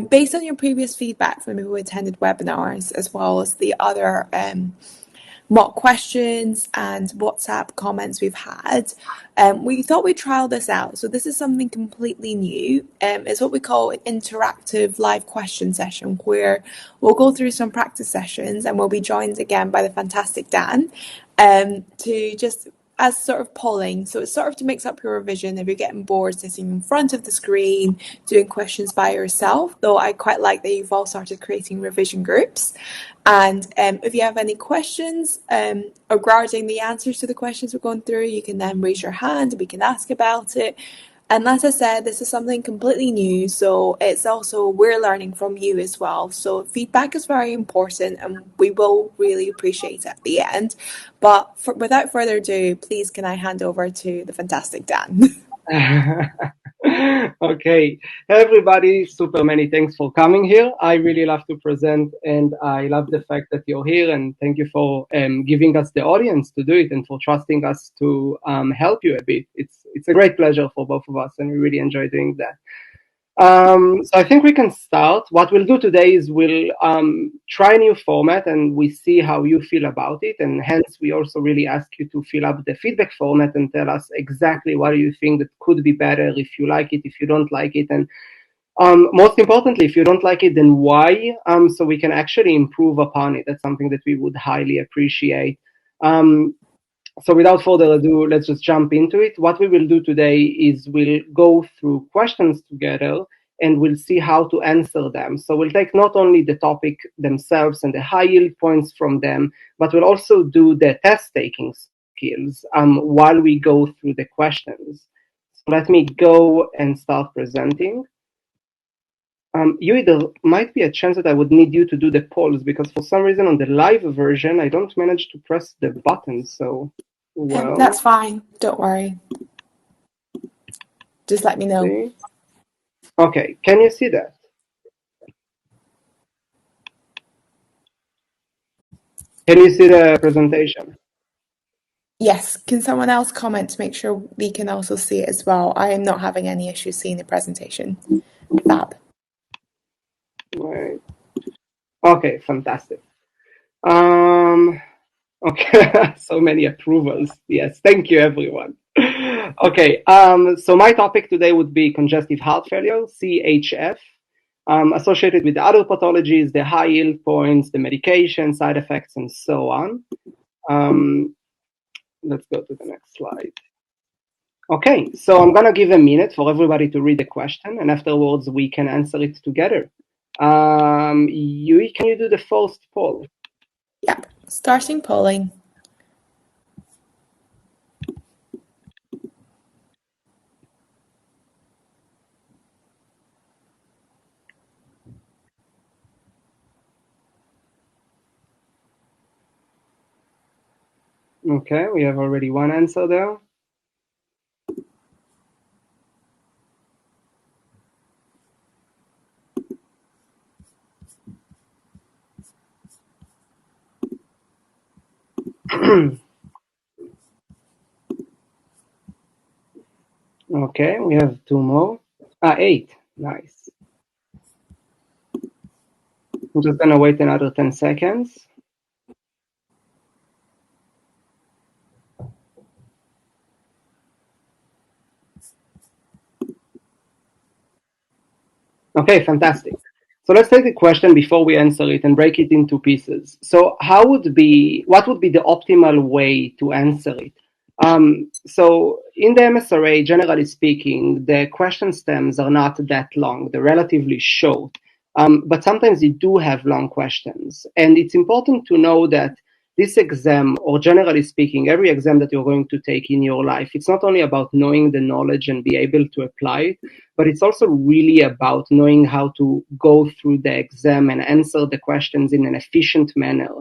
Based on your previous feedback from people who attended webinars, as well as the other mock questions and WhatsApp comments we've had, we thought we'd trial this out. So this is something completely new. It's what we call an interactive live question session, where we'll go through some practice sessions and we'll be joined again by the fantastic Dan to just as sort of polling. So it's sort of to mix up your revision if you're getting bored sitting in front of the screen doing questions by yourself, though I quite like that you've all started creating revision groups. And if you have any questions regarding the answers to the questions we're going through, you can then raise your hand and we can ask about it. And as I said, this is something completely new, so it's also, we're learning from you as well. So feedback is very important and we will really appreciate it at the end. But without further ado, please can I hand over to the fantastic Dan. Okay, everybody, super many thanks for coming here. I really love to present and I love the fact that you're here, and thank you for giving us the audience to do it and for trusting us to help you a bit. It's a great pleasure for both of us and we really enjoy doing that. So I think we can start. What we'll do today is we'll try a new format and we see how you feel about it, and hence we also really ask you to fill up the feedback format and tell us exactly what you think that could be better, if you like it, if you don't like it, and most importantly, if you don't like it, then why, so we can actually improve upon it. That's something that we would highly appreciate. So without further ado, let's just jump into it. What we will do today is we'll go through questions together and we'll see how to answer them. So we'll take not only the topic themselves and the high yield points from them, but we'll also do the test taking skills while we go through the questions. So let me go and start presenting. Yui, there might be a chance that I would need you to do the polls, because for some reason on the live version, I don't manage to press the button. So, well. That's fine. Don't worry. Just let me know. See? Okay, can you see that? Can you see the presentation? Yes. Can someone else comment to make sure we can also see it as well? I am not having any issues seeing the presentation. Fab. Right. Okay, fantastic. Okay, so many approvals. Yes, thank you, everyone. Okay, so my topic today would be congestive heart failure, CHF, associated with other pathologies, the high yield points, the medication, side effects, and so on. Let's go to the next slide. Okay, so I'm going to give a minute for everybody to read the question, and afterwards we can answer it together. Yui, can you do the first poll? Yep, starting polling. Okay, we have already one answer there. Okay, we have two more. 8. Nice. I'm just going to wait another 10 seconds. Okay, fantastic. So let's take the question before we answer it and break it into pieces. So what would be the optimal way to answer it? So in the MSRA, generally speaking, the question stems are not that long. They're relatively short, but sometimes you do have long questions. And it's important to know that this exam, or generally speaking, every exam that you're going to take in your life, it's not only about knowing the knowledge and be able to apply it, but it's also really about knowing how to go through the exam and answer the questions in an efficient manner.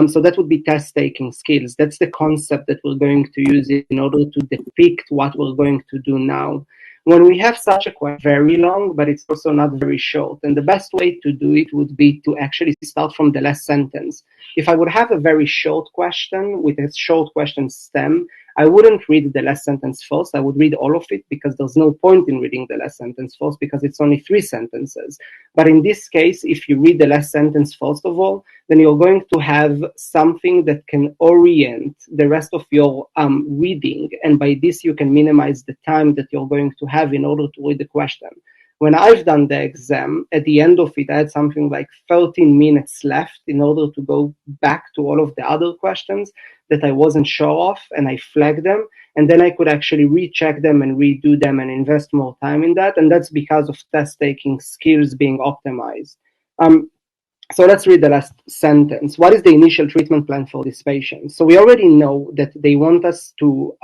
So that would be test-taking skills. That's the concept that we're going to use in order to depict what we're going to do now. When we have such a question, very long, but it's also not very short. And the best way to do it would be to actually start from the last sentence. If I would have a very short question with a short question stem, I wouldn't read the last sentence first. I would read all of it because there's no point in reading the last sentence first because it's only 3 sentences. But in this case, if you read the last sentence first of all, then you're going to have something that can orient the rest of your reading. And by this, you can minimize the time that you're going to have in order to read the question. When I've done the exam, at the end of it, I had something like 13 minutes left in order to go back to all of the other questions that I wasn't sure of, and I flagged them. And then I could actually recheck them and redo them and invest more time in that. And that's because of test-taking skills being optimized. So let's read the last sentence. What is the initial treatment plan for this patient? So we already know that they want us to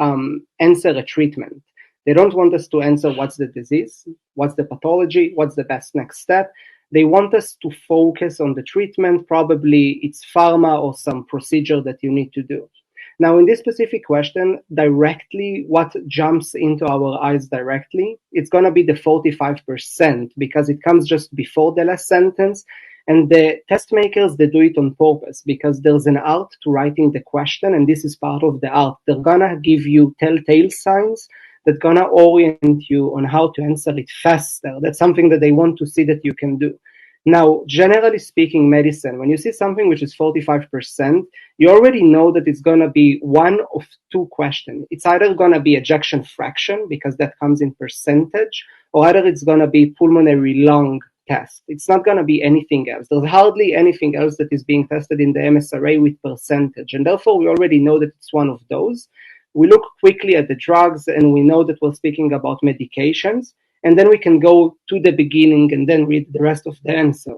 answer a treatment. They don't want us to answer what's the disease, what's the pathology, what's the best next step. They want us to focus on the treatment. Probably it's pharma or some procedure that you need to do. Now, in this specific question, directly, what jumps into our eyes directly, it's going to be the 45% because it comes just before the last sentence. And the test makers, they do it on purpose because there's an art to writing the question, and this is part of the art. They're going to give you telltale signs that's going to orient you on how to answer it faster. That's something that they want to see that you can do. Now, generally speaking, medicine, when you see something which is 45%, you already know that it's going to be one of 2 questions. It's either going to be ejection fraction, because that comes in percentage, or either it's going to be pulmonary lung test. It's not going to be anything else. There's hardly anything else that is being tested in the MSRA with percentage, and therefore we already know that it's one of those. We look quickly at the drugs, and we know that we're speaking about medications. And then we can go to the beginning and then read the rest of the answer.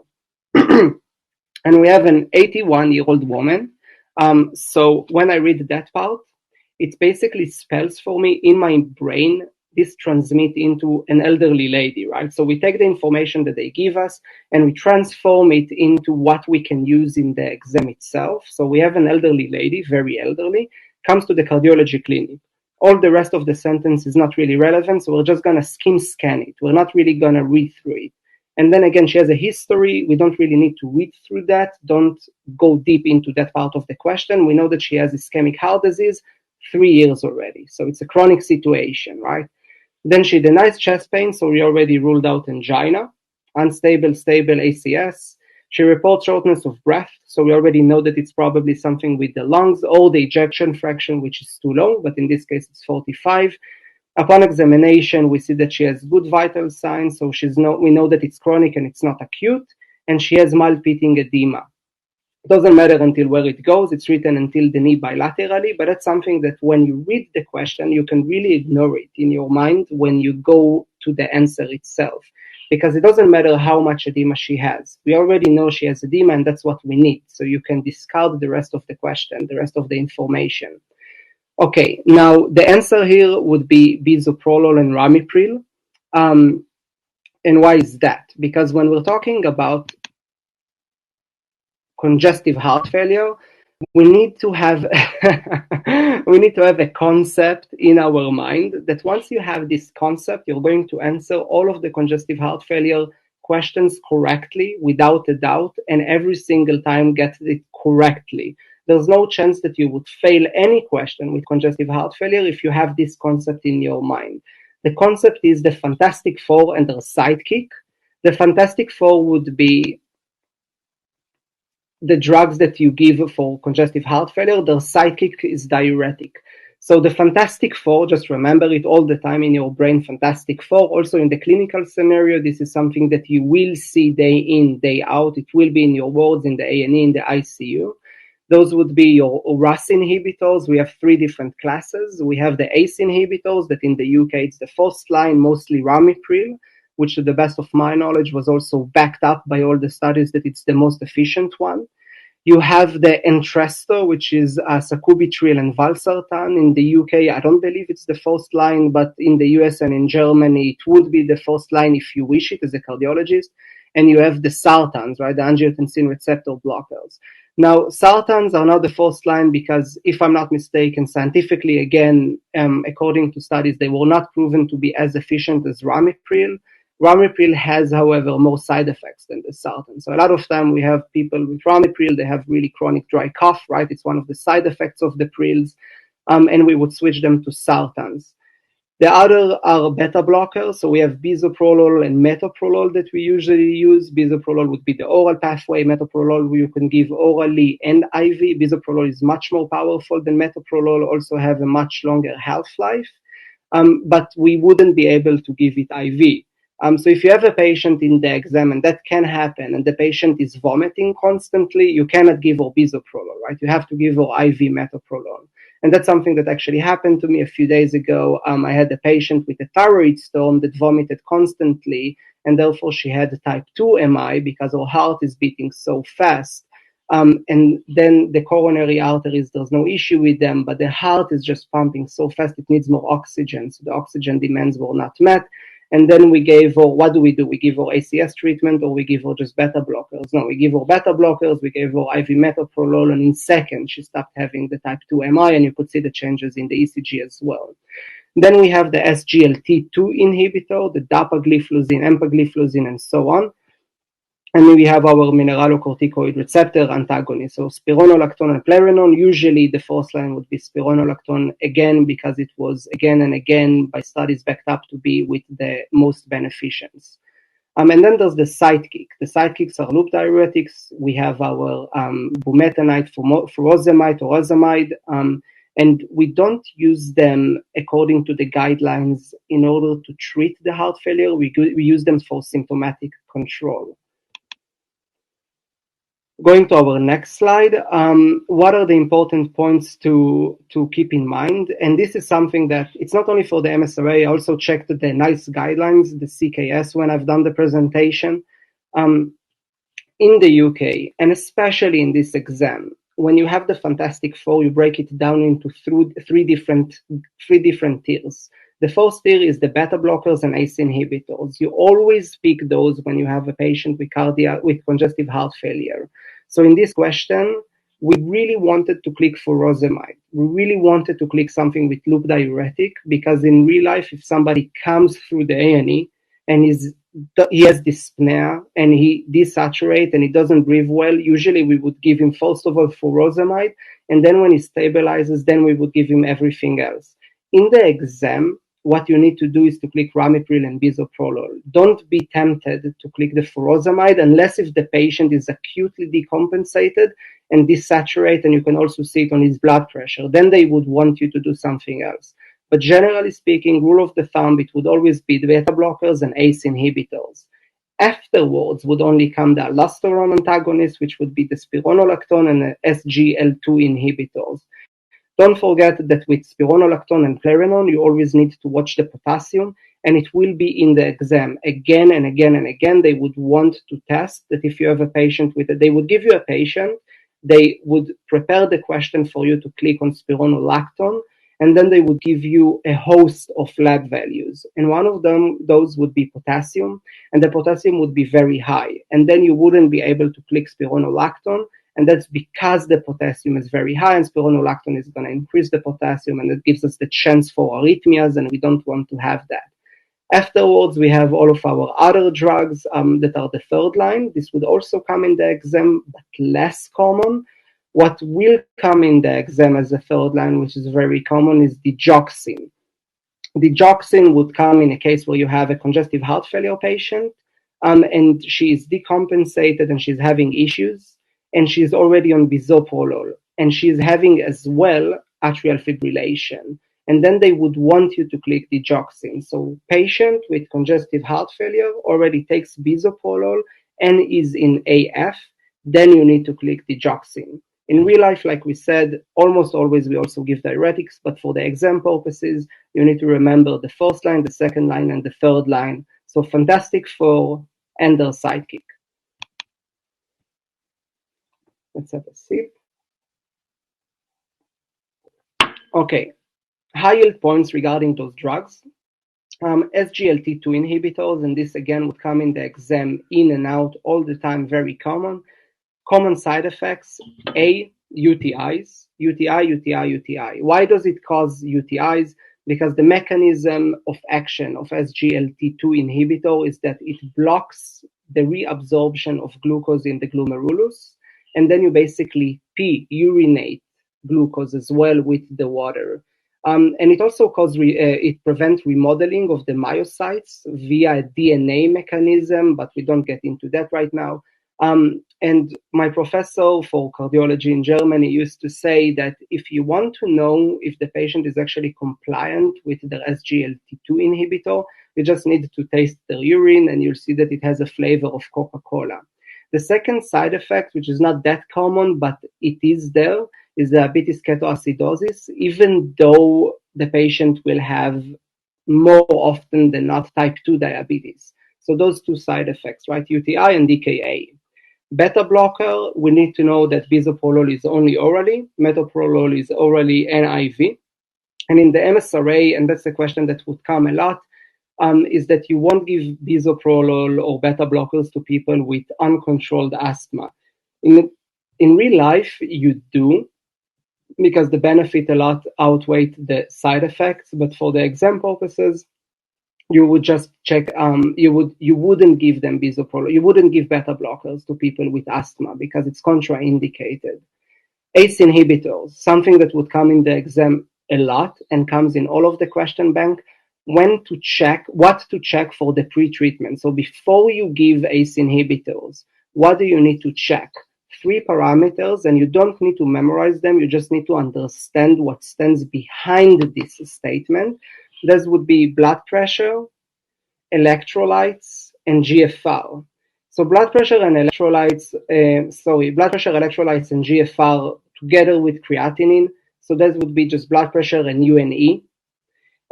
And we have an 81-year-old woman. So when I read that part, it basically spells for me in my brain, this transmit into an elderly lady, right? So we take the information that they give us and we transform it into what we can use in the exam itself. So we have an elderly lady, very elderly, comes to the cardiology clinic. All the rest of the sentence is not really relevant, so we're just going to skim scan it. We're not really going to read through it. And then again, she has a history. We don't really need to read through that. Don't go deep into that part of the question. We know that she has ischemic heart disease 3 years already. So it's a chronic situation, right? Then she denies chest pain, so we already ruled out angina. Unstable, stable ACS. She reports shortness of breath, so we already know that it's probably something with the lungs or the ejection fraction, which is too low, but in this case it's 45. Upon examination, we see that she has good vital signs, so we know that it's chronic and it's not acute, and she has mild pitting edema. It doesn't matter until where it goes, it's written until the knee bilaterally, but that's something that when you read the question, you can really ignore it in your mind when you go to the answer itself. Because it doesn't matter how much edema she has. We already know she has edema, and that's what we need. So you can discard the rest of the question, the rest of the information. Okay, now the answer here would be bisoprolol and ramipril. And why is that? Because when we're talking about congestive heart failure, we need to have a concept in our mind that once you have this concept, you're going to answer all of the congestive heart failure questions correctly, without a doubt, and every single time get it correctly. There's no chance that you would fail any question with congestive heart failure if you have this concept in your mind. The concept is the Fantastic Four and their sidekick. The Fantastic Four would be the drugs that you give for congestive heart failure. Their sidekick is diuretic. So the Fantastic Four, just remember it all the time in your brain, Fantastic Four. Also in the clinical scenario, this is something that you will see day in, day out. It will be in your wards, in the A&E, in the ICU. Those would be your RAS inhibitors. We have 3 different classes. We have the ACE inhibitors that in the UK, it's the first line, mostly ramipril, which to the best of my knowledge was also backed up by all the studies that it's the most efficient one. You have the Entresto, which is sacubitril and valsartan. In the UK, I don't believe it's the first line, but in the US and in Germany, it would be the first line if you wish it as a cardiologist. And you have the sartans, right, the angiotensin receptor blockers. Now, sartans are not the first line because, if I'm not mistaken, scientifically, again, according to studies, they were not proven to be as efficient as ramipril. Ramipril has, however, more side effects than the sartan. So a lot of time we have people with ramipril, they have really chronic dry cough, right? It's one of the side effects of the prils. and we would switch them to sartans. The other are beta blockers. So we have bisoprolol and metoprolol that we usually use. Bisoprolol would be the oral pathway. Metoprolol you can give orally and IV. Bisoprolol is much more powerful than metoprolol, also have a much longer half-life, but we wouldn't be able to give it IV. So if you have a patient in the exam, and that can happen, and the patient is vomiting constantly, you cannot give her bisoprolol, right? You have to give her IV metoprolol. And that's something that actually happened to me a few days ago. I had a patient with a thyroid storm that vomited constantly, and therefore she had a type 2 MI because her heart is beating so fast. And then the coronary arteries, there's no issue with them, but the heart is just pumping so fast, it needs more oxygen. So the oxygen demands were not met. And then we gave her, what do? We give her ACS treatment, or we give her just beta blockers? No, we give her beta blockers, we gave her IV metoprolol, and in seconds she stopped having the type 2 MI, and you could see the changes in the ECG as well. Then we have the SGLT2 inhibitor, the dapagliflozin, empagliflozin, and so on. And we have our mineralocorticoid receptor antagonist, so spironolactone and Pleuronone. Usually the first line would be spironolactone, again, because it was again and again by studies backed up to be with the most beneficence. And then there's the sidekick. The sidekicks are loop diuretics. We have our bumetanide, furosemide, or rosemide, and we don't use them according to the guidelines in order to treat the heart failure. We use them for symptomatic control. Going to our next slide, what are the important points to keep in mind? And this is something that it's not only for the MSRA, I also checked the NICE guidelines, the CKS, when I've done the presentation. In the UK, and especially in this exam, when you have the Fantastic Four, you break it down into three different tiers. The first tier is the beta blockers and ACE inhibitors. You always pick those when you have a patient with congestive heart failure. So in this question, we really wanted to click furosemide. We really wanted to click something with loop diuretic, because in real life, if somebody comes through the A&E and he has dyspnea and he desaturates and he doesn't breathe well, usually we would give him first of all furosemide, and then when he stabilizes, then we would give him everything else. In the exam, what you need to do is to click ramipril and bisoprolol. Don't be tempted to click the furosemide unless if the patient is acutely decompensated and desaturate, and you can also see it on his blood pressure. Then they would want you to do something else. But generally speaking, rule of the thumb, it would always be the beta blockers and ACE inhibitors. Afterwards would only come the aldosterone antagonists, which would be the spironolactone and the SGL2 inhibitors. Don't forget that with spironolactone and Pleuronone, you always need to watch the potassium, and it will be in the exam again and again and again. They would want to test that if you have a patient they would give you a patient, they would prepare the question for you to click on spironolactone, and then they would give you a host of lab values. And one of those would be potassium, and the potassium would be very high. And then you wouldn't be able to click spironolactone, and that's because the potassium is very high, and spironolactone is going to increase the potassium, and it gives us the chance for arrhythmias, and we don't want to have that. Afterwards, we have all of our other drugs that are the third line. This would also come in the exam, but less common. What will come in the exam as a third line, which is very common, is digoxin. Digoxin would come in a case where you have a congestive heart failure patient, and she is decompensated and she's having issues, and she's already on bisoprolol, and she's having as well atrial fibrillation. And then they would want you to click digoxin. So patient with congestive heart failure already takes bisoprolol and is in AF, then you need to click digoxin. In real life, like we said, almost always we also give diuretics, but for the exam purposes, you need to remember the first line, the second line, and the third line. So Fantastic Four and their sidekick. Let's have a sip. Okay, high yield points regarding those drugs. SGLT2 inhibitors, and this again would come in the exam in and out all the time, very common. Common side effects, UTIs, UTI. Why does it cause UTIs? Because the mechanism of action of SGLT2 inhibitor is that it blocks the reabsorption of glucose in the glomerulus, and then you basically urinate glucose as well with the water. And it also it prevents remodeling of the myocytes via a DNA mechanism, but we don't get into that right now. And my professor for cardiology in Germany used to say that if you want to know if the patient is actually compliant with their SGLT2 inhibitor, you just need to taste their urine and you'll see that it has a flavor of Coca-Cola. The second side effect, which is not that common, but it is there, is diabetes ketoacidosis, even though the patient will have more often than not type 2 diabetes. So those two side effects, right? UTI and DKA. Beta blocker, we need to know that bisoprolol is only orally, metoprolol is orally and IV. And in the MSRA, and that's a question that would come a lot, is that you won't give bisoprolol or beta blockers to people with uncontrolled asthma. In real life, you do, because the benefit a lot outweigh the side effects. But for the exam purposes, you would just check. You wouldn't give them bisoprolol. You wouldn't give beta blockers to people with asthma because it's contraindicated. ACE inhibitors, something that would come in the exam a lot and comes in all of the question bank. What to check for the pre-treatment. So before you give ACE inhibitors, what do you need to check? 3 parameters, and you don't need to memorize them. You just need to understand what stands behind this statement. This would be blood pressure, electrolytes, and GFR. So blood pressure, electrolytes, and GFR together with creatinine. So that would be just blood pressure and UNE.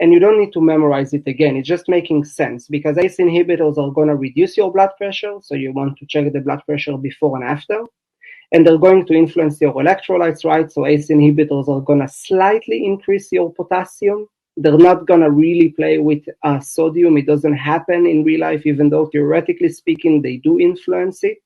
And you don't need to memorize it again. It's just making sense because ACE inhibitors are going to reduce your blood pressure. So you want to check the blood pressure before and after. And they're going to influence your electrolytes, right? So ACE inhibitors are going to slightly increase your potassium. They're not going to really play with sodium. It doesn't happen in real life, even though theoretically speaking, they do influence it.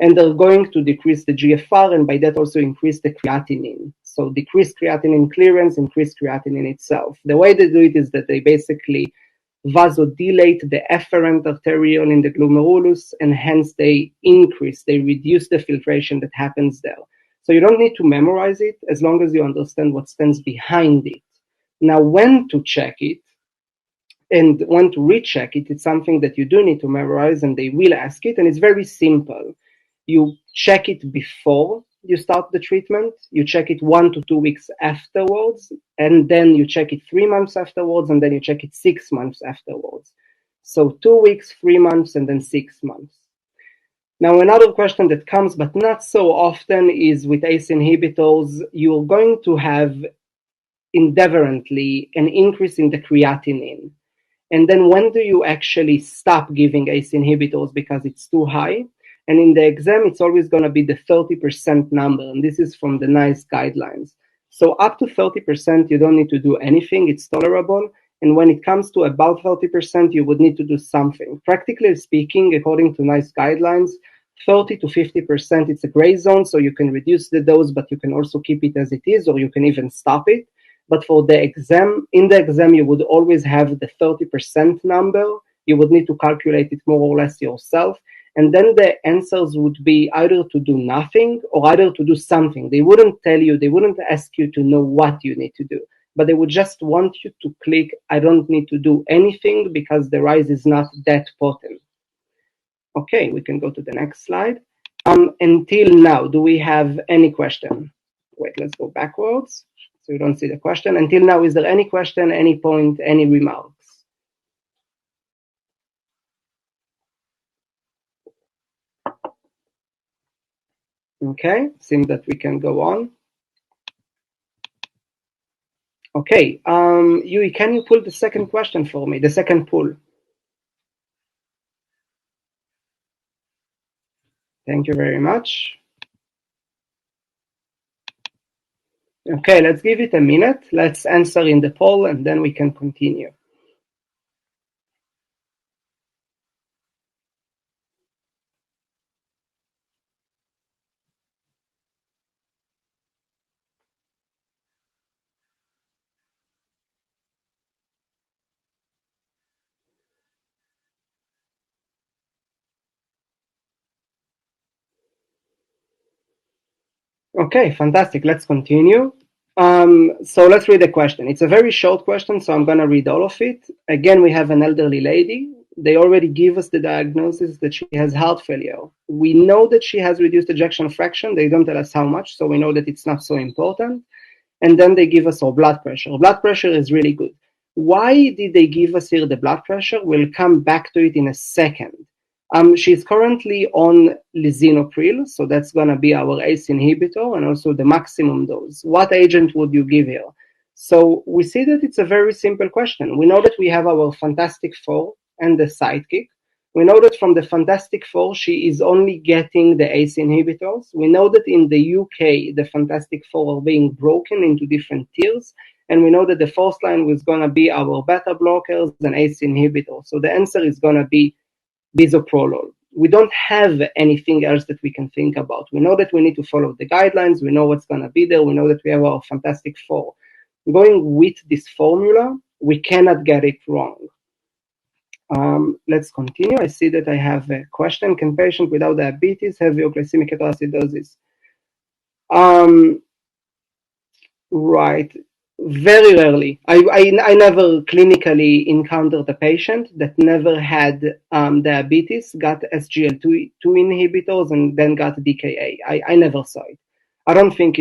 And they're going to decrease the GFR and by that also increase the creatinine. So decrease creatinine clearance, increase creatinine itself. The way they do it is that they basically vasodilate the efferent arteriole in the glomerulus, and hence they reduce the filtration that happens there. So you don't need to memorize it as long as you understand what stands behind it. Now, when to check it and when to recheck it, it's something that you do need to memorize, and they will ask it, and it's very simple. You check it before you start the treatment, you check it 1 to 2 weeks afterwards, and then you check it 3 months afterwards, and then you check it 6 months afterwards. So 2 weeks, 3 months, and then 6 months. Now, another question that comes, but not so often, is with ACE inhibitors, you're going to have indifferently an increase in the creatinine. And then when do you actually stop giving ACE inhibitors because it's too high? And in the exam, it's always going to be the 30% number. And this is from the NICE guidelines. So up to 30%, you don't need to do anything. It's tolerable. And when it comes to about 30%, you would need to do something. Practically speaking, according to NICE guidelines, 30 to 50%, it's a gray zone. So you can reduce the dose, but you can also keep it as it is, or you can even stop it. But for the exam, in the exam, you would always have the 30% number. You would need to calculate it more or less yourself. And then the answers would be either to do nothing or either to do something. They wouldn't tell you, they wouldn't ask you to know what you need to do, but they would just want you to click, I don't need to do anything because the rise is not that potent. Okay, we can go to the next slide. Until now, do we have any question? Wait, let's go backwards so you don't see the question. Until now, is there any question, any point, any remarks? Okay, seems that we can go on. Okay, Yui, can you pull the second question for me, the second pull? Thank you very much. Okay, let's give it a minute. Let's answer in the poll and then we can continue. Okay, fantastic. Let's continue. So let's read the question. It's a very short question, so I'm going to read all of it. Again, we have an elderly lady. They already give us the diagnosis that she has heart failure. We know that she has reduced ejection fraction. They don't tell us how much, so we know that it's not so important. And then they give us our blood pressure. Blood pressure is really good. Why did they give us here the blood pressure? We'll come back to it in a second. She's currently on lisinopril, so that's going to be our ACE inhibitor and also the maximum dose. What agent would you give here? So we see that it's a very simple question. We know that we have our Fantastic Four and the sidekick. We know that from the Fantastic Four, she is only getting the ACE inhibitors. We know that in the UK, the Fantastic Four are being broken into different tiers. And we know that the first line was going to be our beta blockers and ACE inhibitors. So the answer is going to be bisoprolol. We don't have anything else that we can think about. We know that we need to follow the guidelines. We know what's going to be there. We know that we have our Fantastic Four. Going with this formula, we cannot get it wrong. Let's continue. I see that I have a question. Can patient without diabetes have glycemic ketoacidosis? Right. Very rarely. I never clinically encountered a patient that never had diabetes, got SGLT2 inhibitors, and then got DKA. I never saw it. I don't think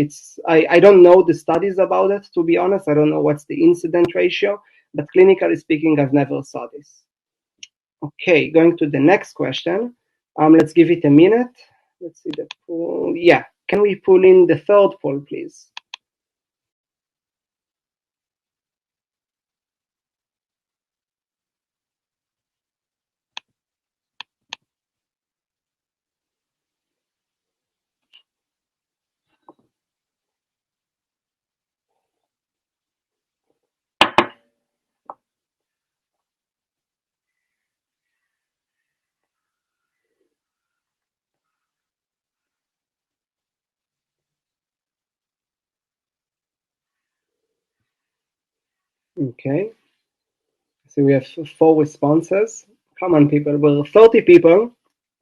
I don't know the studies about it, to be honest. I don't know what's the incident ratio, but clinically speaking, I've never saw this. Okay, going to the next question. Let's give it a minute. Let's see the poll. Yeah, can we pull in the third poll, please? Okay, so we have 4 responses. Come on, people. We're 30 people.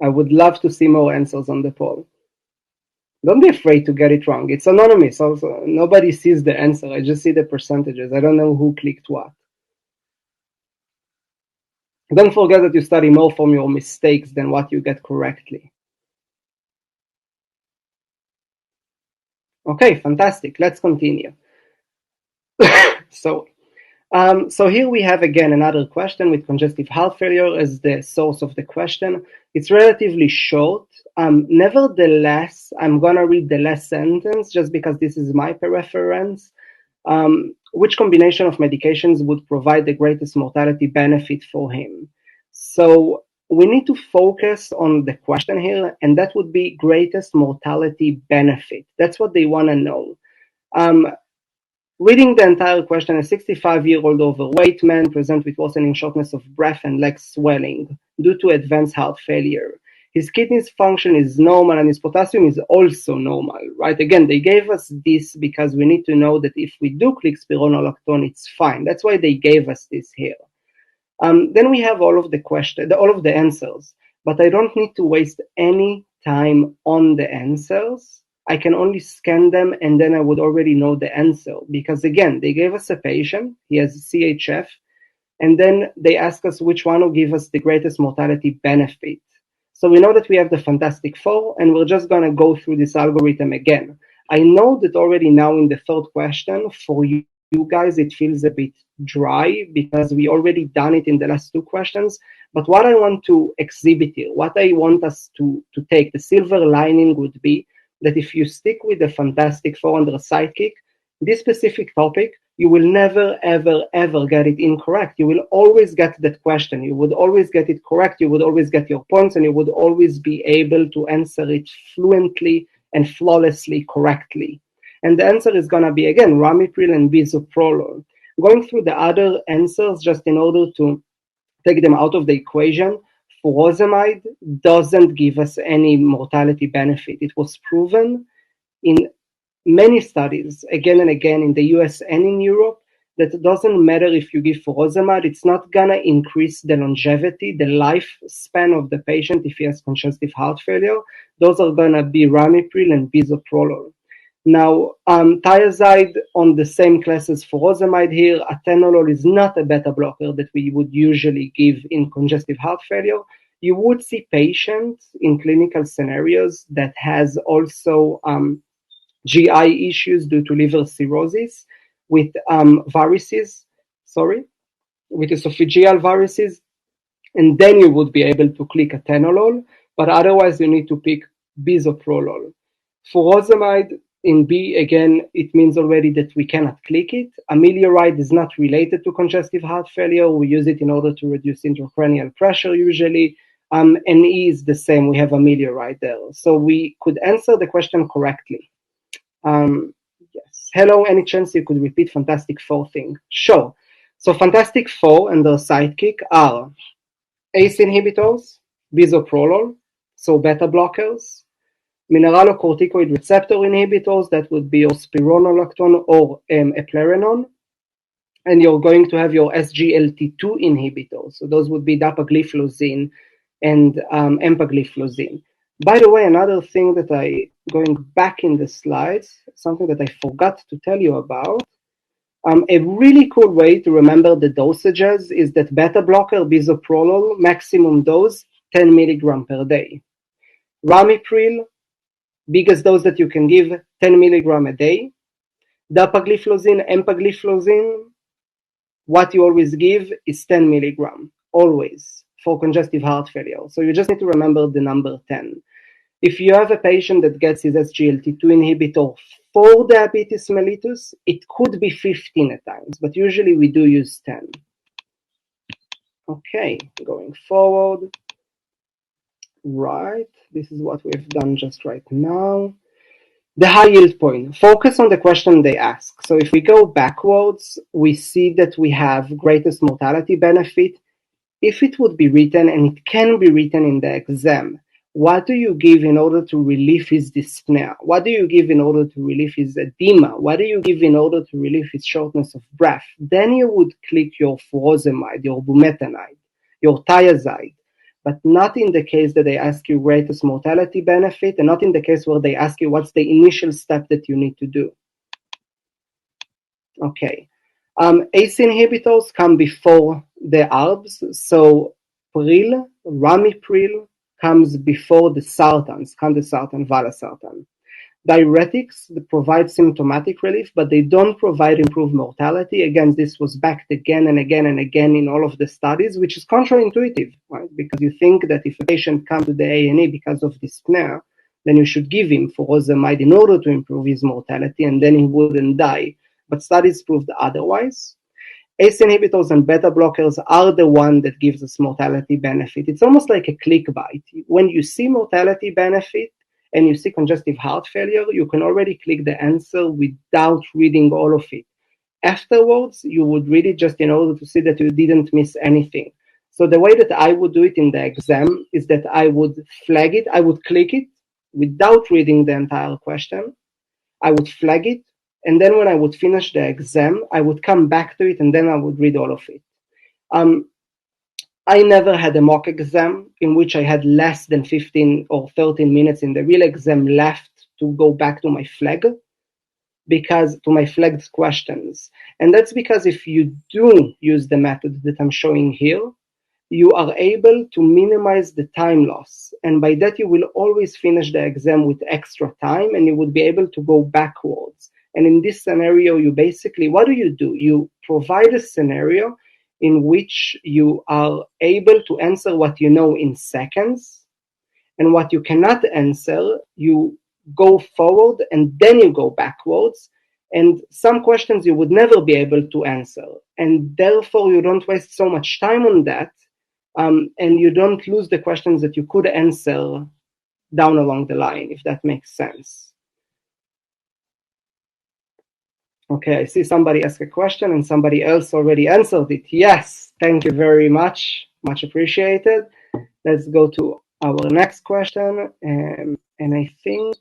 I would love to see more answers on the poll. Don't be afraid to get it wrong. It's anonymous. Also, nobody sees the answer. I just see the percentages. I don't know who clicked what. Don't forget that you study more from your mistakes than what you get correctly. Okay, fantastic. Let's continue. So here we have again another question with congestive heart failure as the source of the question. It's relatively short. Nevertheless, I'm going to read the last sentence just because this is my preference. Which combination of medications would provide the greatest mortality benefit for him? So we need to focus on the question here, and that would be greatest mortality benefit. That's what they want to know. Reading the entire question, a 65-year-old overweight man presents with worsening shortness of breath and leg swelling due to advanced heart failure. His kidneys function is normal and his potassium is also normal, right? Again, they gave us this because we need to know that if we do click spironolactone, it's fine. That's why they gave us this here. Then we have all of the answers, but I don't need to waste any time on the answers. I can only scan them and then I would already know the answer because again, they gave us a patient, he has CHF, and then they ask us which one will give us the greatest mortality benefit. So we know that we have the Fantastic Four and we're just gonna go through this algorithm again. I know that already now in the third question for you guys, it feels a bit dry because we already done it in the last 2 questions. But what I want to exhibit here, what I want us to take, the silver lining would be that if you stick with the Fantastic Four under a sidekick, this specific topic, you will never, ever, ever get it incorrect. You will always get that question. You would always get it correct. You would always get your points, and you would always be able to answer it fluently and flawlessly correctly. And the answer is going to be, again, ramipril and bisoprolol. Going through the other answers just in order to take them out of the equation, furosemide doesn't give us any mortality benefit. It was proven in many studies, again and again, in the US and in Europe, that it doesn't matter if you give furosemide, it's not going to increase the longevity, the lifespan of the patient if he has congestive heart failure. Those are going to be ramipril and bisoprolol. Now, thiazide on the same class as furosemide here, atenolol is not a beta blocker that we would usually give in congestive heart failure. You would see patients in clinical scenarios that has also GI issues due to liver cirrhosis with varices, with esophageal varices, and then you would be able to click atenolol, but otherwise you need to pick bisoprolol. Furosemide in B, again, it means already that we cannot click it. Amelioride is not related to congestive heart failure. We use it in order to reduce intracranial pressure usually. And E is the same. We have amelioride there. So we could answer the question correctly. Yes. Hello, any chance you could repeat Fantastic Four thing? Sure. So Fantastic Four and their sidekick are ACE inhibitors, bisoprolol, so beta blockers, mineralocorticoid receptor inhibitors, that would be your spironolactone or eplerenone, and you're going to have your SGLT2 inhibitors. So those would be dapagliflozin and empagliflozin. By the way, another thing that going back in the slides, something that I forgot to tell you about, a really cool way to remember the dosages is that beta blocker bisoprolol, maximum dose 10 milligram per day. Ramipril, biggest dose that you can give, 10 milligram a day. Dapagliflozin, empagliflozin, what you always give is 10 milligram, always, for congestive heart failure. So you just need to remember the number 10. If you have a patient that gets his SGLT2 inhibitor for diabetes mellitus, it could be 15 at times, but usually we do use 10. Okay, going forward. Right, this is what we've done just right now. The high yield point. Focus on the question they ask. So if we go backwards, we see that we have greatest mortality benefit. If it would be written, and it can be written in the exam, what do you give in order to relieve his dyspnea? What do you give in order to relieve his edema? What do you give in order to relieve his shortness of breath? Then you would click your furosemide, your bumetanide, your thiazide, but not in the case that they ask you greatest mortality benefit, and not in the case where they ask you what's the initial step that you need to do. Okay. ACE inhibitors come before the ARBs, so ramipril comes before the sartans, candesartan, valsartan. Diuretics provide symptomatic relief, but they don't provide improved mortality. Again, this was backed again and again and again in all of the studies, which is counterintuitive, right? Because you think that if a patient comes to the A&E because of dyspnea, then you should give him furosemide in order to improve his mortality, and then he wouldn't die. But studies proved otherwise. ACE inhibitors and beta blockers are the one that gives us mortality benefit. It's almost like a clickbait. When you see mortality benefit and you see congestive heart failure, you can already click the answer without reading all of it. Afterwards, you would read it just in order to see that you didn't miss anything. So the way that I would do it in the exam is that I would flag it, I would click it without reading the entire question. I would flag it, and then when I would finish the exam, I would come back to it, and then I would read all of it. I never had a mock exam in which I had less than 15 or 13 minutes in the real exam left to go back to my flagged questions. And that's because if you do use the method that I'm showing here, you are able to minimize the time loss. And by that, you will always finish the exam with extra time, and you would be able to go backwards. And in this scenario, you basically, what do? You provide a scenario in which you are able to answer what you know in seconds, and what you cannot answer, you go forward and then you go backwards. And some questions you would never be able to answer. And therefore, you don't waste so much time on that. And you don't lose the questions that you could answer down along the line, if that makes sense. Okay, I see somebody ask a question and somebody else already answered it. Yes, thank you very much. Much appreciated. Let's go to our next question. And I think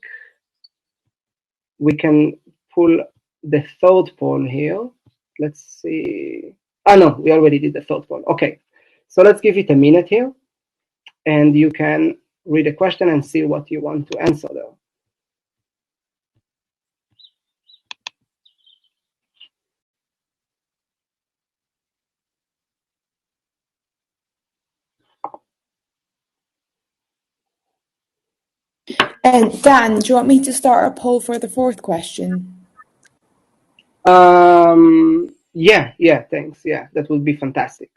we can pull the third poll here. Let's see. No, we already did the third poll. Okay, so let's give it a minute here, and you can read the question and see what you want to answer there. And Dan, do you want me to start a poll for the fourth question? Yeah, thanks. Yeah, that would be fantastic.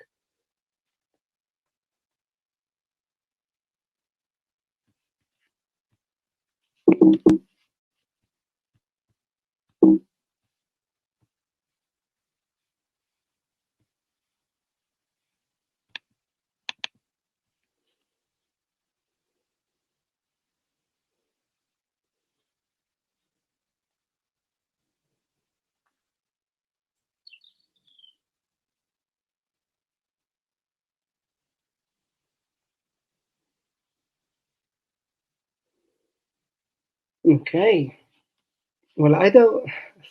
Okay. Well, either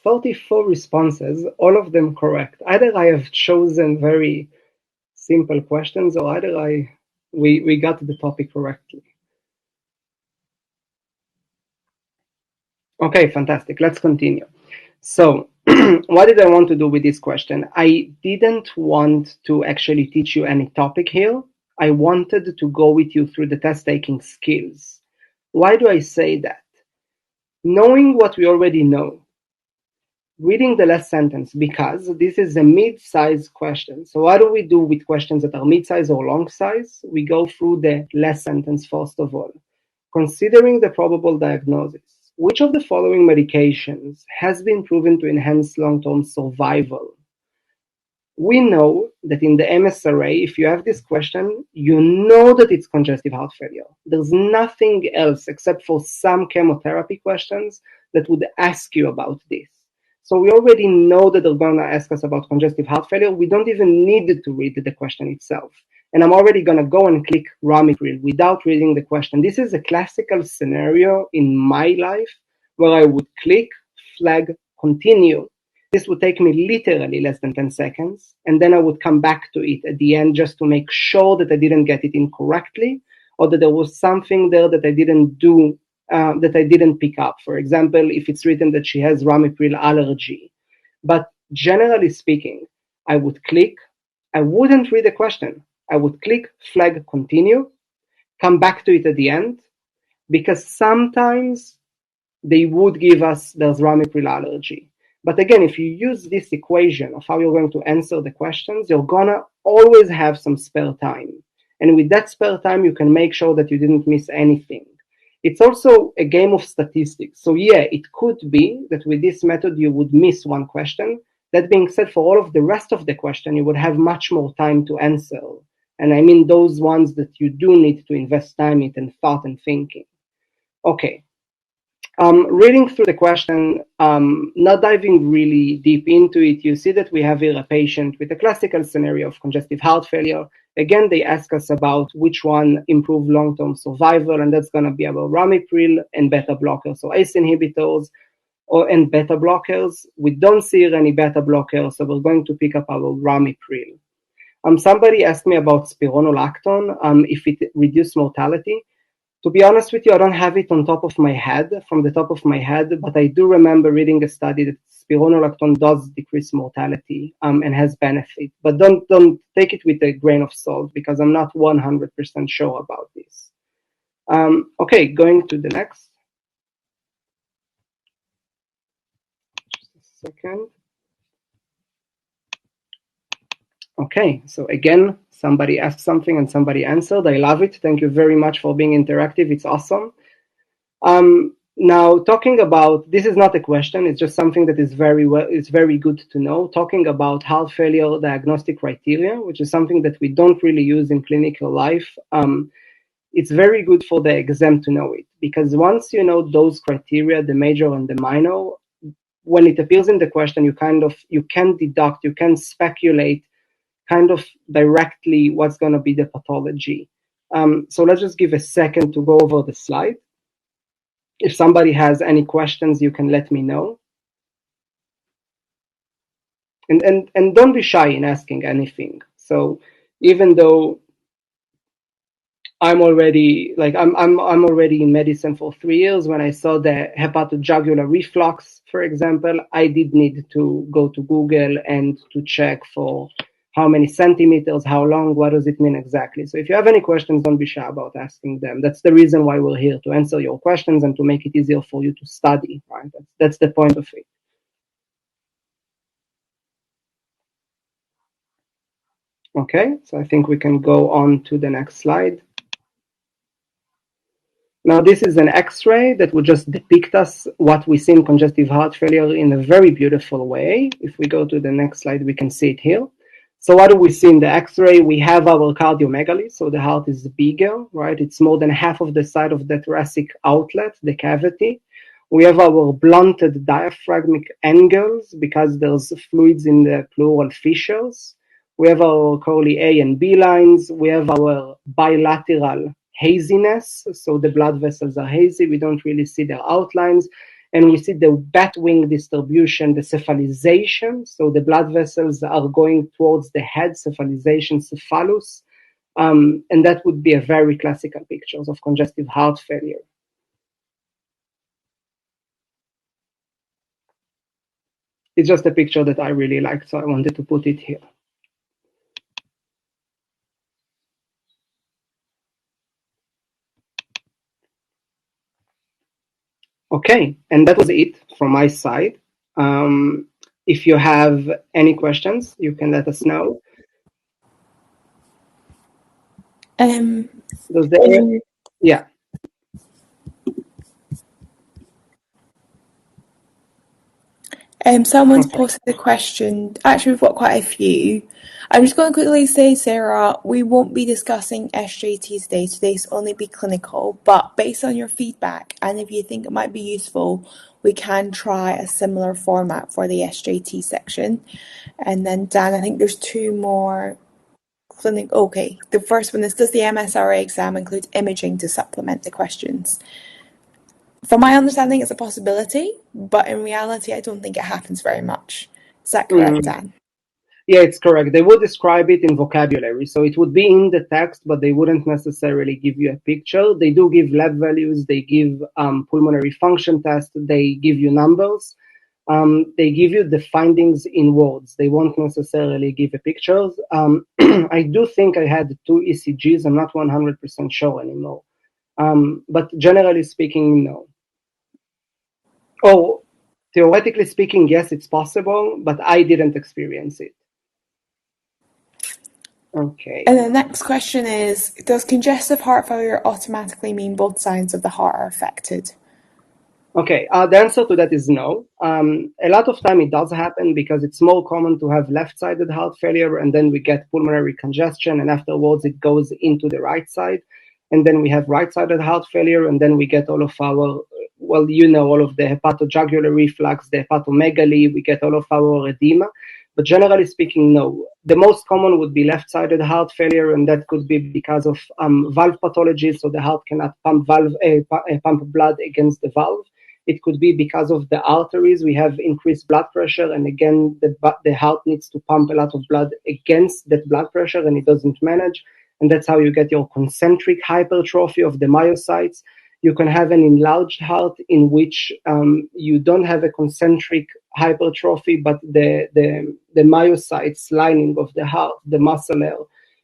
34 responses, all of them correct. Either I have chosen very simple questions, or either we got the topic correctly. Okay, fantastic. Let's continue. So, what did I want to do with this question? I didn't want to actually teach you any topic here. I wanted to go with you through the test taking skills. Why do I say that? Knowing what we already know, reading the last sentence, because this is a mid-size question. So what do we do with questions that are mid-size or long size? We go through the last sentence first of all. Considering the probable diagnosis, which of the following medications has been proven to enhance long-term survival? We know that in the MSRA, if you have this question, you know that it's congestive heart failure. There's nothing else except for some chemotherapy questions that would ask you about this. So we already know that they're going to ask us about congestive heart failure. We don't even need to read the question itself. And I'm already going to go and click Ramipril without reading the question. This is a classical scenario in my life where I would click, flag, continue. This would take me literally less than 10 seconds, and then I would come back to it at the end just to make sure that I didn't get it incorrectly, or that there was something there that I didn't do, that I didn't pick up. For example, if it's written that she has Ramipril allergy. But generally speaking, I would click, I wouldn't read the question. I would click, flag, continue, come back to it at the end, because sometimes they would give us there's Ramipril allergy. But again, if you use this equation of how you're going to answer the questions, you're gonna always have some spare time. And with that spare time, you can make sure that you didn't miss anything. It's also a game of statistics. So yeah, it could be that with this method, you would miss one question. That being said, for all of the rest of the question, you would have much more time to answer. And I mean those ones that you do need to invest time in and thought and thinking. Okay, reading through the question, not diving really deep into it, you see that we have here a patient with a classical scenario of congestive heart failure. Again, they ask us about which one improve long-term survival, and that's going to be about Ramipril and beta blockers, so ACE inhibitors and beta blockers. We don't see any beta blockers, so we're going to pick up our Ramipril. Somebody asked me about spironolactone, if it reduced mortality. To be honest with you, I don't have it on top of my head, from the top of my head, but I do remember reading a study that spironolactone does decrease mortality and has benefit. But don't take it with a grain of salt, because I'm not 100% sure about this. Okay, going to the next. Just a second. Okay, so again, somebody asked something and somebody answered. I love it. Thank you very much for being interactive. It's awesome. Now, talking about, this is not a question, it's just something that is it's very good to know. Talking about heart failure diagnostic criteria, which is something that we don't really use in clinical life. It's very good for the exam to know it, because once you know those criteria, the major and the minor, when it appears in the question, you can deduct, you can speculate kind of directly what's going to be the pathology. So let's just give a second to go over the slide. If somebody has any questions, you can let me know. And don't be shy in asking anything. So even though I'm already in medicine for 3 years, when I saw the hepatojugular reflux, for example, I did need to go to Google and to check for how many centimeters, how long, what does it mean exactly? So if you have any questions, don't be shy about asking them. That's the reason why we're here, to answer your questions and to make it easier for you to study, right? That's the point of it. Okay, so I think we can go on to the next slide. Now, this is an X-ray that would just depict us what we see in congestive heart failure in a very beautiful way. If we go to the next slide, we can see it here. So what do we see in the X-ray? We have our cardiomegaly, so the heart is bigger, right? It's more than half of the side of the thoracic outlet, the cavity. We have our blunted diaphragmic angles because there's fluids in the pleural fissures. We have our Corley A and B lines. We have our bilateral haziness, so the blood vessels are hazy. We don't really see their outlines. And we see the bat wing distribution, the cephalization. So the blood vessels are going towards the head, cephalization, cephalus. And that would be a very classical picture of congestive heart failure. It's just a picture that I really liked, so I wanted to put it here. Okay, and that was it from my side. If you have any questions, you can let us know. Yeah. Someone's posted a question. Actually, we've got quite a few. I'm just going to quickly say, Sarah, we won't be discussing SJT today. Today's only be clinical, but based on your feedback, and if you think it might be useful, we can try a similar format for the SJT section. And then, Dan, I think there's two more clinic. Okay, the first one is, does the MSRA exam include imaging to supplement the questions? From my understanding, it's a possibility, but in reality, I don't think it happens very much. Is that correct, Dan? Yeah, it's correct. They would describe it in vocabulary. So it would be in the text, but they wouldn't necessarily give you a picture. They do give lab values. They give pulmonary function tests. They give you numbers. They give you the findings in words. They won't necessarily give you pictures. I do think I had 2 ECGs. I'm not 100% sure anymore. But generally speaking, no. Oh, theoretically speaking, yes, it's possible, but I didn't experience it. Okay. And the next question is, does congestive heart failure automatically mean both sides of the heart are affected? Okay, the answer to that is no. A lot of time it does happen because it's more common to have left-sided heart failure, and then we get pulmonary congestion, and afterwards it goes into the right side. And then we have right-sided heart failure, and then we get all of our, well, you know, all of the hepatojugular reflux, the hepatomegaly, we get all of our edema. But generally speaking, no. The most common would be left-sided heart failure, and that could be because of valve pathology, so the heart cannot pump blood against the valve. It could be because of the arteries. We have increased blood pressure, and again, the heart needs to pump a lot of blood against that blood pressure, and it doesn't manage. And that's how you get your concentric hypertrophy of the myocytes. You can have an enlarged heart in which you don't have a concentric hypertrophy, but the myocytes lining of the heart, the muscle layer,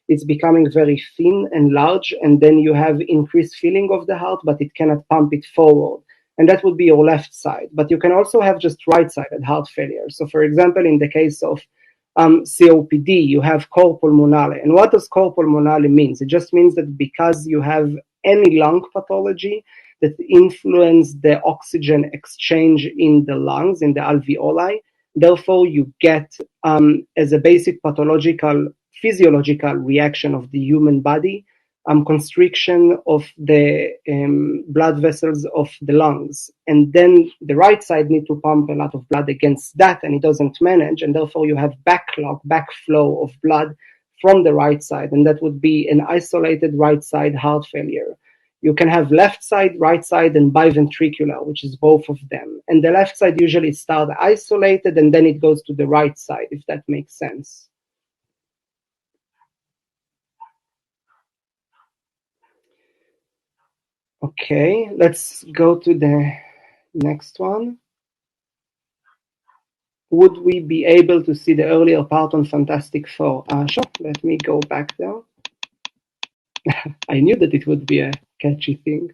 it's becoming very thin and large, and then you have increased filling of the heart, but it cannot pump it forward. And that would be your left side. But you can also have just right-sided heart failure. So for example, in the case of COPD, you have cor pulmonale. And what does cor pulmonale mean? It just means that because you have any lung pathology that influence the oxygen exchange in the lungs, in the alveoli, therefore you get, as a basic pathological, physiological reaction of the human body, constriction of the blood vessels of the lungs. And then the right side need to pump a lot of blood against that, and it doesn't manage, and therefore you have backflow of blood from the right side, and that would be an isolated right side heart failure. You can have left side, right side, and biventricular, which is both of them. And the left side usually starts isolated, and then it goes to the right side, if that makes sense. Okay, let's go to the next one. would we be able to see the earlier part on Fantastic Four? Sure, let me go back there. I knew that it would be a catchy thing.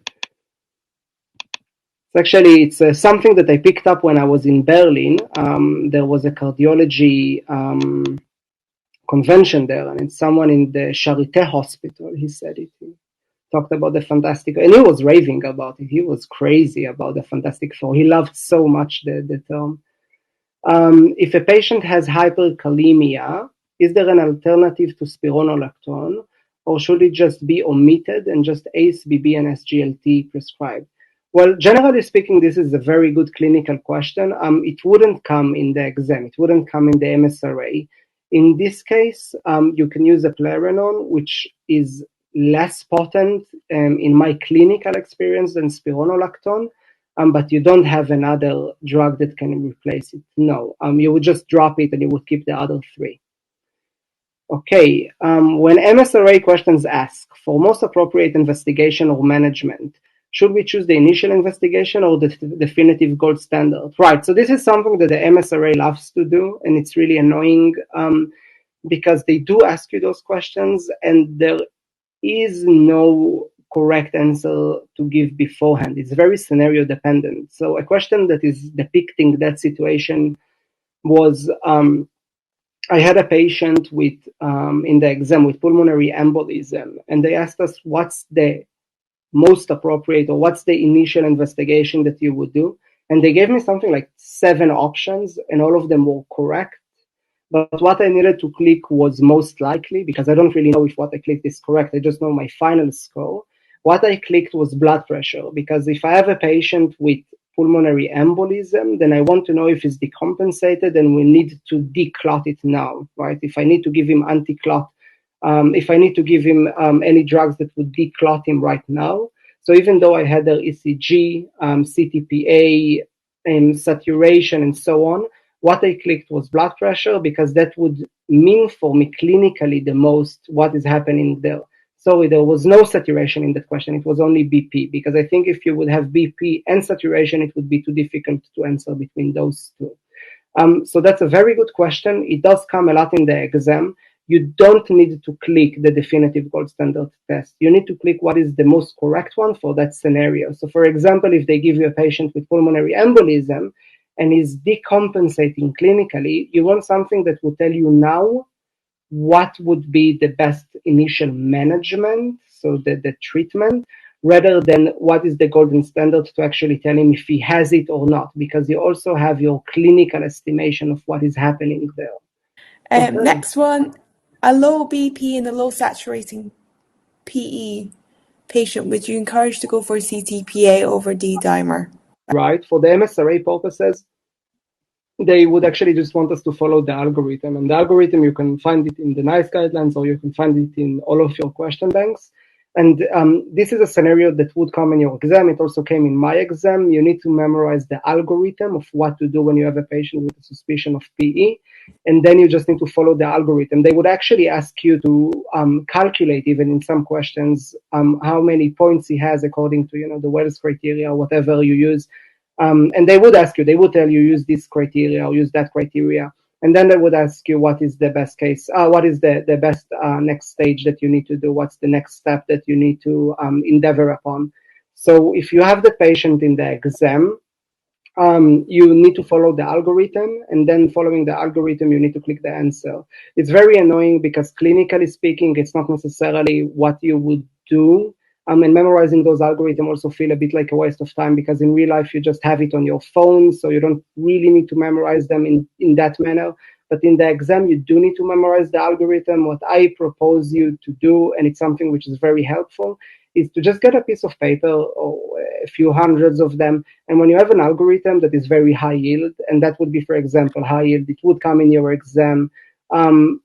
Actually, it's something that I picked up when I was in Berlin. There was a cardiology convention there, and it's someone in the Charité hospital. He said it. He talked about the Fantastic, and he was raving about it. He was crazy about the Fantastic Four. He loved so much the term. If a patient has hyperkalemia, is there an alternative to spironolactone, or should it just be omitted and just ACE, BB, and SGLT prescribed? Well, generally speaking, this is a very good clinical question. It wouldn't come in the exam. It wouldn't come in the MSRA. In this case, you can use a Pleuronone, which is less potent in my clinical experience than spironolactone. But you don't have another drug that can replace it. No, you would just drop it and you would keep the other three. Okay, when MSRA questions ask for most appropriate investigation or management, should we choose the initial investigation or the definitive gold standard? Right, so this is something that the MSRA loves to do, and it's really annoying because they do ask you those questions and there is no correct answer to give beforehand. It's very scenario dependent. So a question that is depicting that situation was, I had a patient with in the exam with pulmonary embolism, and they asked us what's the most appropriate or what's the initial investigation that you would do. And they gave me something like 7 options, and all of them were correct. But what I needed to click was most likely, because I don't really know if what I clicked is correct. I just know my final score. What I clicked was blood pressure, because if I have a patient with pulmonary embolism, then I want to know if it's decompensated and we need to declot it now, right? If I need to give him anti-clot, if I need to give him any drugs that would declot him right now. So even though I had their ECG, CTPA, and saturation and so on, what I clicked was blood pressure because that would mean for me clinically the most what is happening there. So there was no saturation in that question. It was only BP, because I think if you would have BP and saturation, it would be too difficult to answer between those two. So that's a very good question. It does come a lot in the exam. You don't need to click the definitive gold standard test. You need to click what is the most correct one for that scenario. So for example, if they give you a patient with pulmonary embolism and is decompensating clinically, you want something that will tell you now what would be the best initial management, so the treatment, rather than what is the golden standard to actually tell him if he has it or not, because you also have your clinical estimation of what is happening there. Okay. Next one, a low BP and a low saturating PE patient, would you encourage to go for CTPA over D-dimer? Right, for the MSRA purposes, they would actually just want us to follow the algorithm. And the algorithm, you can find it in the NICE guidelines, or you can find it in all of your question banks. And this is a scenario that would come in your exam. It also came in my exam. You need to memorize the algorithm of what to do when you have a patient with a suspicion of PE. And then you just need to follow the algorithm. They would actually ask you to calculate, even in some questions, how many points he has according to, the Wells criteria, whatever you use. And they would ask you, they would tell you, use this criteria or use that criteria. And then they would ask you what is the best case, what is the best next stage that you need to do, what's the next step that you need to endeavor upon. So if you have the patient in the exam, you need to follow the algorithm, and then following the algorithm, you need to click the answer. It's very annoying because clinically speaking, it's not necessarily what you would do. And memorizing those algorithms also feel a bit like a waste of time, because in real life, you just have it on your phone, so you don't really need to memorize them in that manner. But in the exam, you do need to memorize the algorithm. What I propose you to do, and it's something which is very helpful, is to just get a piece of paper or a few hundreds of them. And when you have an algorithm that is very high yield, and that would be, for example, high yield, it would come in your exam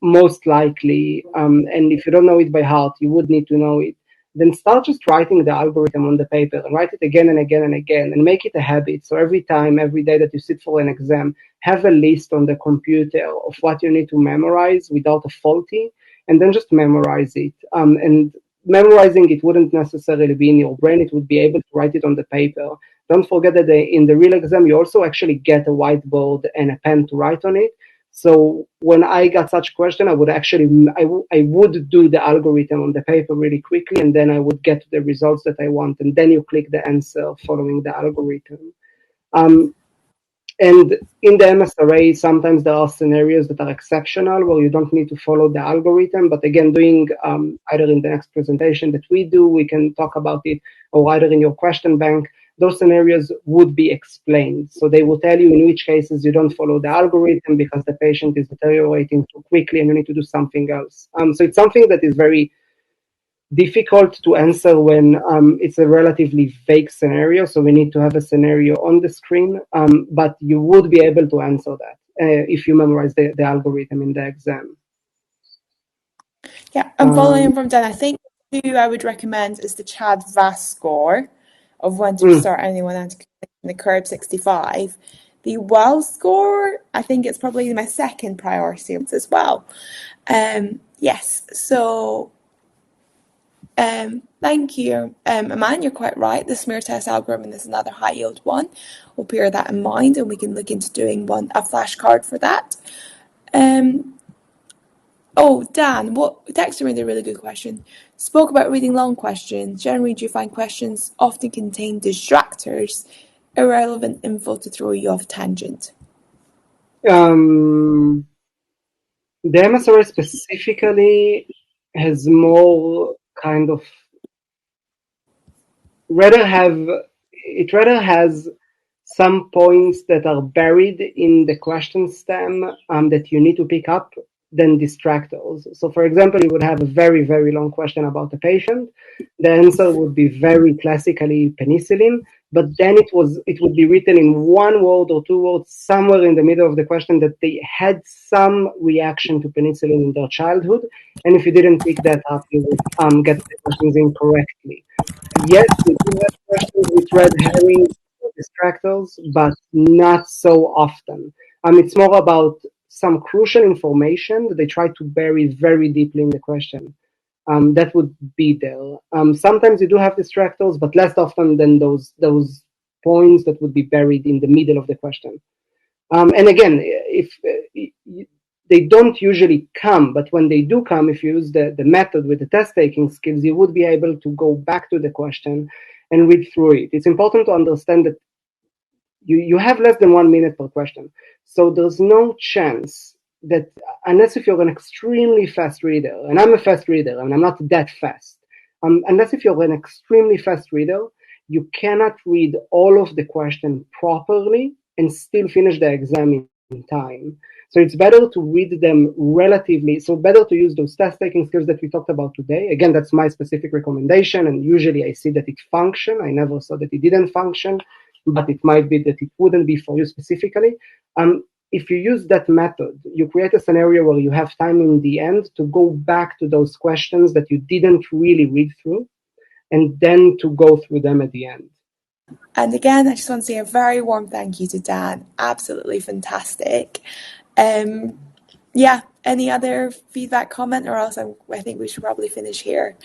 most likely. And if you don't know it by heart, you would need to know it. Then start just writing the algorithm on the paper and write it again and again and again, and make it a habit. So every time, every day that you sit for an exam, have a list on the computer of what you need to memorize without a faulty, and then just memorize it. And memorizing it wouldn't necessarily be in your brain. It would be able to write it on the paper. don't forget that in the real exam, you also actually get a whiteboard and a pen to write on it. So when I got such question, I would do the algorithm on the paper really quickly, and then I would get to the results that I want, and then you click the answer following the algorithm. And in the MSRA, sometimes there are scenarios that are exceptional where you don't need to follow the algorithm. But again, doing either in the next presentation that we do, we can talk about it, or either in your question bank, those scenarios would be explained. So they will tell you in which cases you don't follow the algorithm because the patient is deteriorating too quickly and you need to do something else. So it's something that is very difficult to answer when it's a relatively vague scenario. So we need to have a scenario on the screen, but you would be able to answer that if you memorize the algorithm in the exam. Yeah, and following from Dan, I think who I would recommend is the Chad Vass score of when to start anyone anticoagulation in the curve 65. The Wells score, I think it's probably my second priority as well. Yes, so thank you. Aman, you're quite right. The smear test algorithm is another high yield one. We'll bear that in mind and we can look into doing a flashcard for that. Oh, Dan, texted me a really good question. Spoke about reading long questions. Generally, do you find questions often contain distractors, irrelevant info to throw you off tangent? The MSRA specifically has more kind of rather has some points that are buried in the question stem that you need to pick up than distractors. So for example, you would have a very, very long question about the patient. The answer would be very classically penicillin, but then it would be written in one word or two words somewhere in the middle of the question that they had some reaction to penicillin in their childhood. And if you didn't pick that up, you would get the questions incorrectly. Yes, we do have questions with red herrings or distractors, but not so often. It's more about some crucial information that they try to bury very deeply in the question. That would be there. Sometimes you do have distractors, but less often than those points that would be buried in the middle of the question. And again, if they don't usually come, but when they do come, if you use the method with the test taking skills, you would be able to go back to the question and read through it. It's important to understand that you have less than 1 minute per question. So there's no chance that, unless if you're an extremely fast reader, and I'm a fast reader, and I'm not that fast, unless if you're an extremely fast reader, you cannot read all of the question properly and still finish the exam in time. So it's better to read them relatively, so better to use those test taking skills that we talked about today. Again, that's my specific recommendation, and usually I see that it functions. I never saw that it didn't function, but it might be that it wouldn't be for you specifically. If you use that method, you create a scenario where you have time in the end to go back to those questions that you didn't really read through, and then to go through them at the end. And again, I just want to say a very warm thank you to Dan. Absolutely fantastic. Yeah, any other feedback, comment, or else I think we should probably finish here.